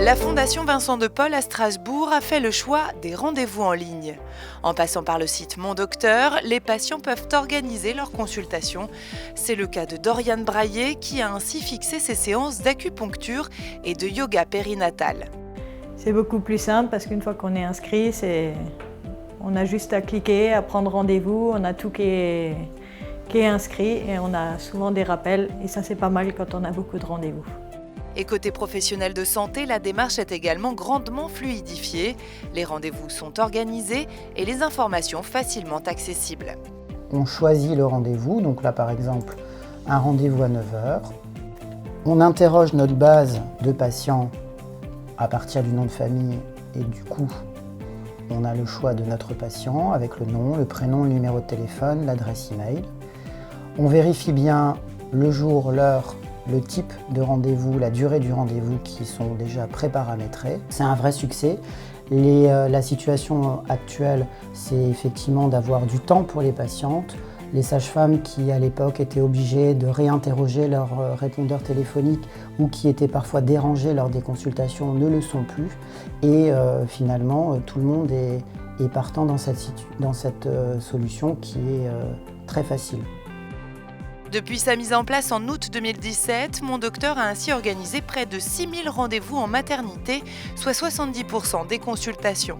La Fondation Vincent de Paul à Strasbourg a fait le choix des rendez-vous en ligne. En passant par le site Mon Docteur, les patients peuvent organiser leurs consultations. C'est le cas de Doriane Braillet qui a ainsi fixé ses séances d'acupuncture et de yoga périnatal. C'est beaucoup plus simple parce qu'une fois qu'on est inscrit, on a juste à cliquer, à prendre rendez-vous, on a tout qui est inscrit et on a souvent des rappels et ça c'est pas mal quand on a beaucoup de rendez-vous. Et côté professionnel de santé, la démarche est également grandement fluidifiée. Les rendez-vous sont organisés et les informations facilement accessibles. On choisit le rendez-vous, donc là par exemple un rendez-vous à 9 h. On interroge notre base de patients à partir du nom de famille et du coup on a le choix de notre patient avec le nom, le prénom, le numéro de téléphone, l'adresse email. On vérifie bien le jour, l'heure, le type de rendez-vous, la durée du rendez-vous qui sont déjà préparamétrés. C'est un vrai succès. La situation actuelle, c'est effectivement d'avoir du temps pour les patientes. Les sages-femmes qui, à l'époque, étaient obligées de réinterroger leur répondeur téléphonique ou qui étaient parfois dérangées lors des consultations ne le sont plus. Et finalement, tout le monde est partant dans cette solution qui est très facile. Depuis sa mise en place en août 2017, Mon Docteur a ainsi organisé près de 6000 rendez-vous en maternité, soit 70% des consultations.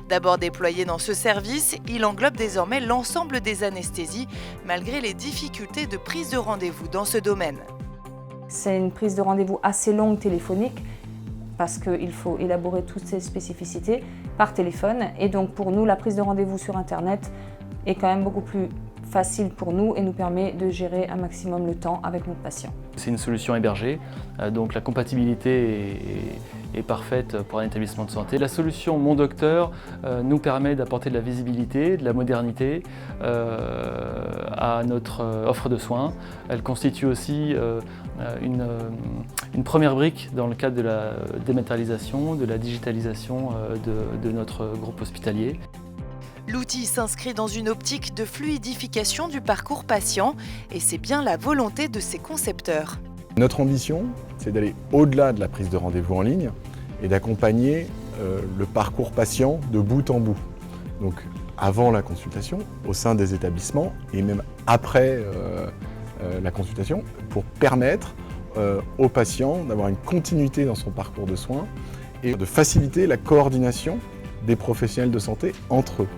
D'abord déployé dans ce service, il englobe désormais l'ensemble des anesthésies, malgré les difficultés de prise de rendez-vous dans ce domaine. C'est une prise de rendez-vous assez longue téléphonique, parce qu'il faut élaborer toutes ces spécificités par téléphone. Et donc pour nous, la prise de rendez-vous sur Internet est quand même beaucoup plus facile pour nous et nous permet de gérer un maximum le temps avec notre patient. C'est une solution hébergée, donc la compatibilité est parfaite pour un établissement de santé. La solution Mon Docteur nous permet d'apporter de la visibilité, de la modernité à notre offre de soins. Elle constitue aussi une première brique dans le cadre de la dématérialisation, de la digitalisation de notre groupe hospitalier. L'outil s'inscrit dans une optique de fluidification du parcours patient et c'est bien la volonté de ses concepteurs. Notre ambition, c'est d'aller au-delà de la prise de rendez-vous en ligne et d'accompagner le parcours patient de bout en bout. Donc avant la consultation, au sein des établissements et même après la consultation pour permettre aux patients d'avoir une continuité dans son parcours de soins et de faciliter la coordination des professionnels de santé entre eux.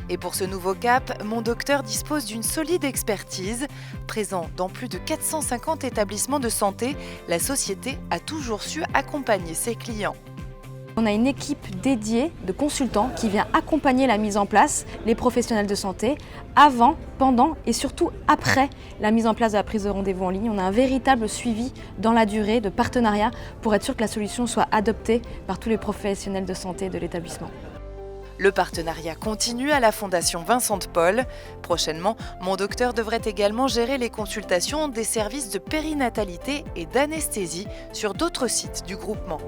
Et pour ce nouveau cap, Mon Docteur dispose d'une solide expertise. Présent dans plus de 450 établissements de santé, la société a toujours su accompagner ses clients. On a une équipe dédiée de consultants qui vient accompagner la mise en place, les professionnels de santé, avant, pendant et surtout après la mise en place de la prise de rendez-vous en ligne. On a un véritable suivi dans la durée de partenariat pour être sûr que la solution soit adoptée par tous les professionnels de santé de l'établissement. Le partenariat continue à la Fondation Vincent de Paul. Prochainement, Mon Docteur devrait également gérer les consultations des services de périnatalité et d'anesthésie sur d'autres sites du groupement.